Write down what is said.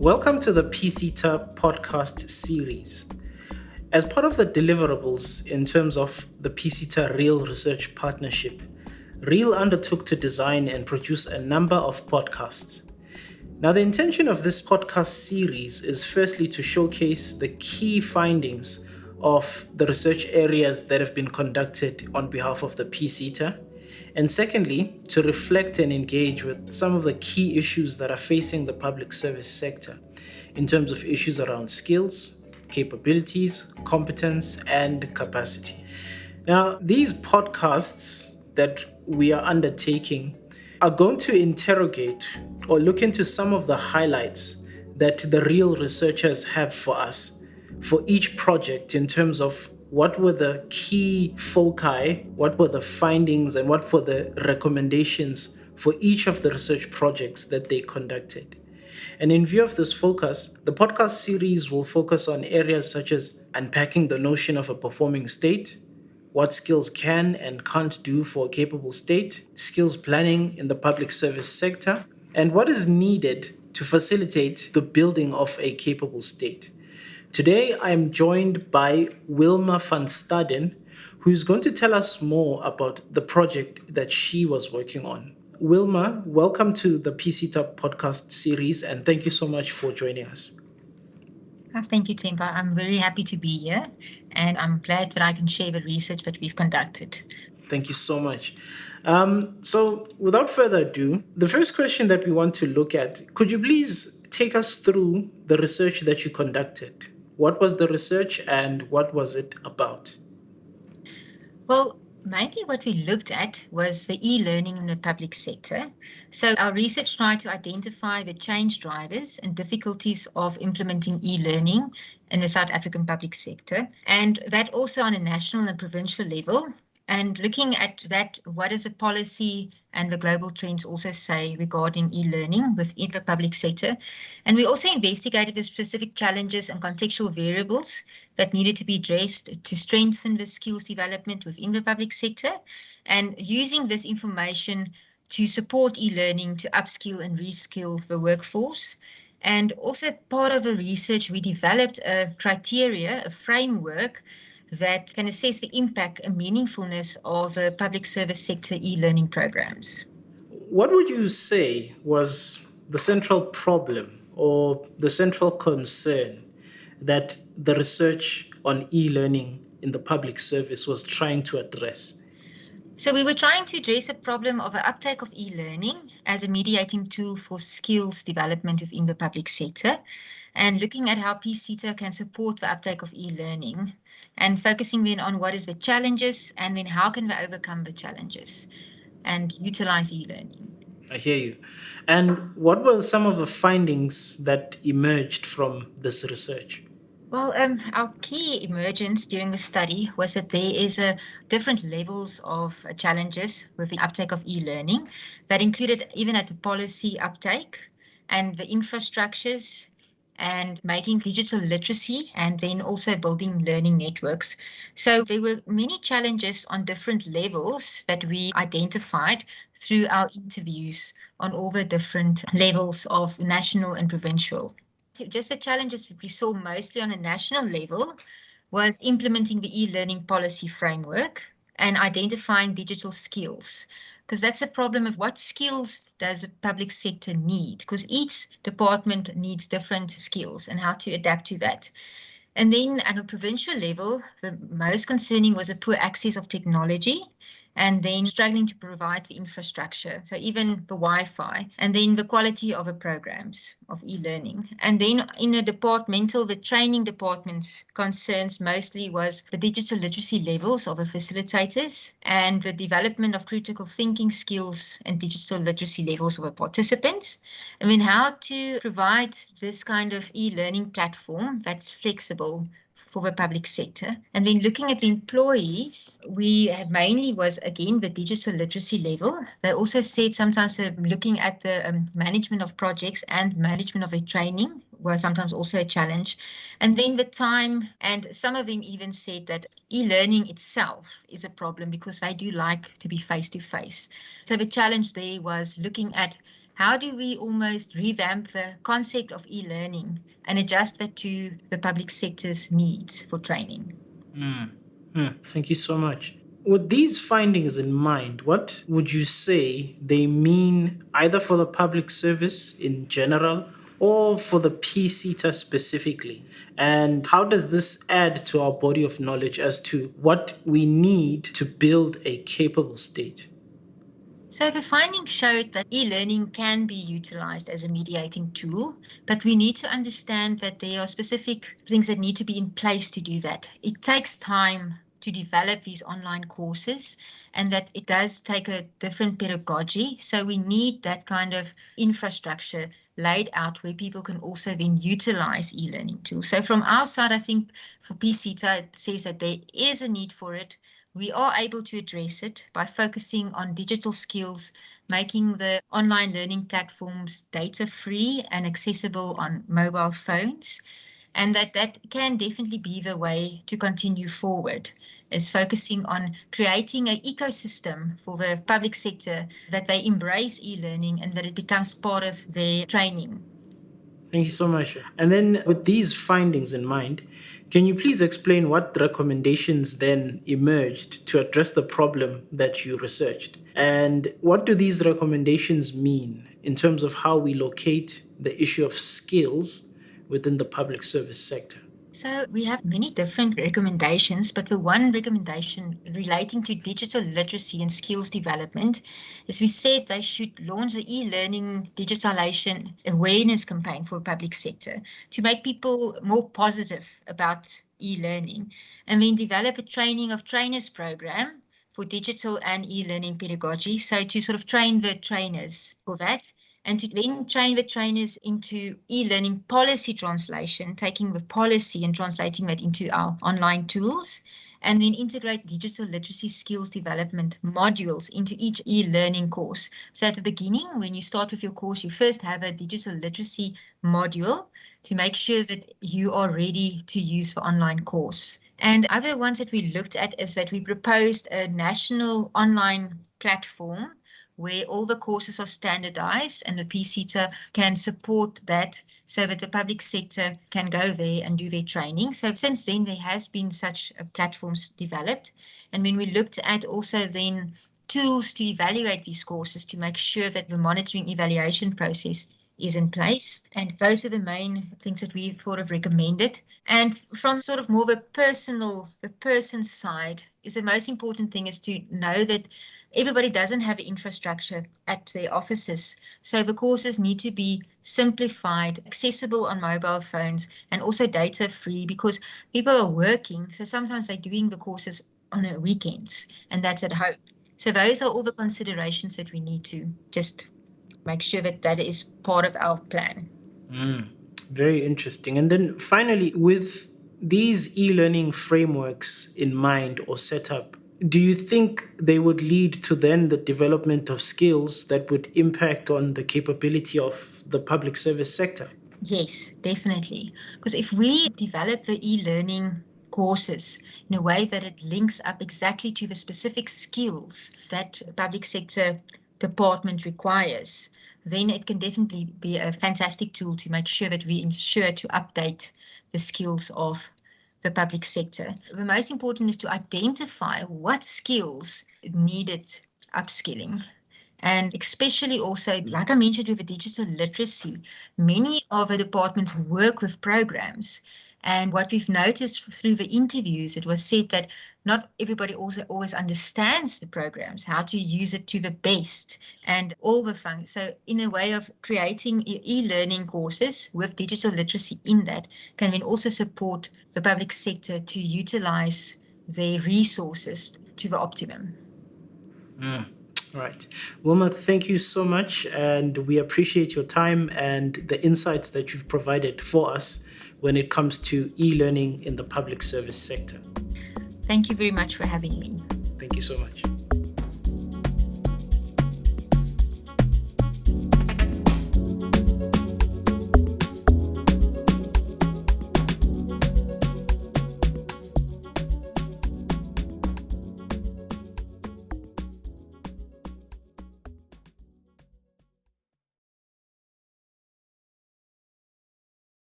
Welcome to the PSETA podcast series. As part of the deliverables in terms of the PSETA Real Research Partnership, Real undertook to design and produce a number of podcasts. Now, the intention of this podcast series is firstly to showcase the key findings of the research areas that have been conducted on behalf of the PSETA, and secondly, to reflect and engage with some of the key issues that are facing the public service sector in terms of issues around skills, capabilities, competence, and capacity. Now, these podcasts that we are undertaking are going to interrogate or look into some of the highlights that the real researchers have for us for each project in terms of what were the key foci, what were the findings, and what were the recommendations for each of the research projects that they conducted. And in view of this focus, the podcast series will focus on areas such as unpacking the notion of a performing state, what skills can and can't do for a capable state, skills planning in the public service sector, and what is needed to facilitate the building of a capable state. Today, I am joined by Wilma van Staden, who's going to tell us more about the project that she was working on. Wilma, welcome to the PSETA podcast series, and thank you so much for joining us. Thank you, Themba. I'm very happy to be here, and I'm glad that I can share the research that we've conducted. Thank you so much. So without further ado, the first question that we want to look at, could you please take us through the research that you conducted? What was the research and what was it about? Well, mainly what we looked at was the e-learning in the public sector. So our research tried to identify the change drivers and difficulties of implementing e-learning in the South African public sector, and that also on a national and provincial level. And looking at that, what does the policy and the global trends also say regarding e-learning within the public sector? And we also investigated the specific challenges and contextual variables that needed to be addressed to strengthen the skills development within the public sector, and using this information to support e-learning to upskill and reskill the workforce. And also part of the research, we developed a criteria, a framework that can assess the impact and meaningfulness of public service sector e-learning programs. What would you say was the central problem or the central concern that the research on e-learning in the public service was trying to address? So we were trying to address a problem of the uptake of e-learning as a mediating tool for skills development within the public sector, and looking at how PSETA can support the uptake of e-learning, and focusing then on what is the challenges and then how can we overcome the challenges and utilize e-learning. I hear you. And what were some of the findings that emerged from this research? Well, our key emergence during the study was that there is different levels of challenges with the uptake of e-learning that included even at the policy uptake and the infrastructures and making digital literacy, and then also building learning networks. So there were many challenges on different levels that we identified through our interviews on all the different levels of national and provincial. Just the challenges we saw mostly on a national level was implementing the e-learning policy framework and identifying digital skills, because that's a problem of what skills does the public sector need, because each department needs different skills and how to adapt to that. And then at a provincial level, the most concerning was a poor access of technology, and then struggling to provide the infrastructure, so even the Wi-Fi, and then the quality of the programs of e-learning. And then in a departmental, the training department's concerns mostly was the digital literacy levels of the facilitators and the development of critical thinking skills and digital literacy levels of the participants. I mean, how to provide this kind of e-learning platform that's flexible for the public sector. And then looking at the employees, we have mainly was, again, the digital literacy level. They also said sometimes looking at the management of projects and management of the training was sometimes also a challenge. And then the time, and some of them even said that e-learning itself is a problem because they do like to be face-to-face. So the challenge there was looking at how do we almost revamp the concept of e-learning and adjust that to the public sector's needs for training? Thank you so much. With these findings in mind, what would you say they mean either for the public service in general or for the PSETA specifically? And how does this add to our body of knowledge as to what we need to build a capable state? So the findings showed that e-learning can be utilized as a mediating tool, but we need to understand that there are specific things that need to be in place to do that. It takes time to develop these online courses, and that it does take a different pedagogy. So we need that kind of infrastructure laid out where people can also then utilize e-learning tools. So from our side, I think for PSETA, it says that there is a need for it. We are able to address it by focusing on digital skills, making the online learning platforms data-free and accessible on mobile phones, and that can definitely be the way to continue forward, is focusing on creating an ecosystem for the public sector, that they embrace e-learning and that it becomes part of their training. Thank you so much. And then with these findings in mind, can you please explain what recommendations then emerged to address the problem that you researched? And what do these recommendations mean in terms of how we locate the issue of skills within the public service sector? So we have many different recommendations, but the one recommendation relating to digital literacy and skills development is we said they should launch the e-learning digitalization awareness campaign for the public sector to make people more positive about e-learning, and then develop a training of trainers program for digital and e-learning pedagogy. So to sort of train the trainers for that, and to then train the trainers into e-learning policy translation, taking the policy and translating that into our online tools, and then integrate digital literacy skills development modules into each e-learning course. So at the beginning, when you start with your course, you first have a digital literacy module to make sure that you are ready to use the online course. And other ones that we looked at is that we proposed a national online platform where all the courses are standardized, and the PSETA can support that so that the public sector can go there and do their training. So since then, there has been such platforms developed. And when we looked at also then tools to evaluate these courses to make sure that the monitoring evaluation process is in place. And those are the main things that we thought of recommended. And from sort of more the person's side, is the most important thing is to know that everybody doesn't have infrastructure at their offices. So the courses need to be simplified, accessible on mobile phones, and also data free, because people are working. So sometimes they're doing the courses on weekends, and that's at home. So those are all the considerations that we need to just make sure that that is part of our plan. Very interesting. And then finally, with these e-learning frameworks in mind or set up, do you think they would lead to then the development of skills that would impact on the capability of the public service sector? Yes, definitely. Because if we develop the e-learning courses in a way that it links up exactly to the specific skills that public sector department requires, then it can definitely be a fantastic tool to make sure that we ensure to update the skills of the public sector. The most important is to identify what skills needed upskilling. And especially also, like I mentioned, with the digital literacy, many of the departments work with programs. And what we've noticed through the interviews, it was said that not everybody also always understands the programs, how to use it to the best, and all the functions. So in a way of creating e-learning courses with digital literacy in that can then also support the public sector to utilize their resources to the optimum. Right. Wilma, thank you so much. And we appreciate your time and the insights that you've provided for us when it comes to e-learning in the public service sector. Thank you very much for having me. Thank you so much.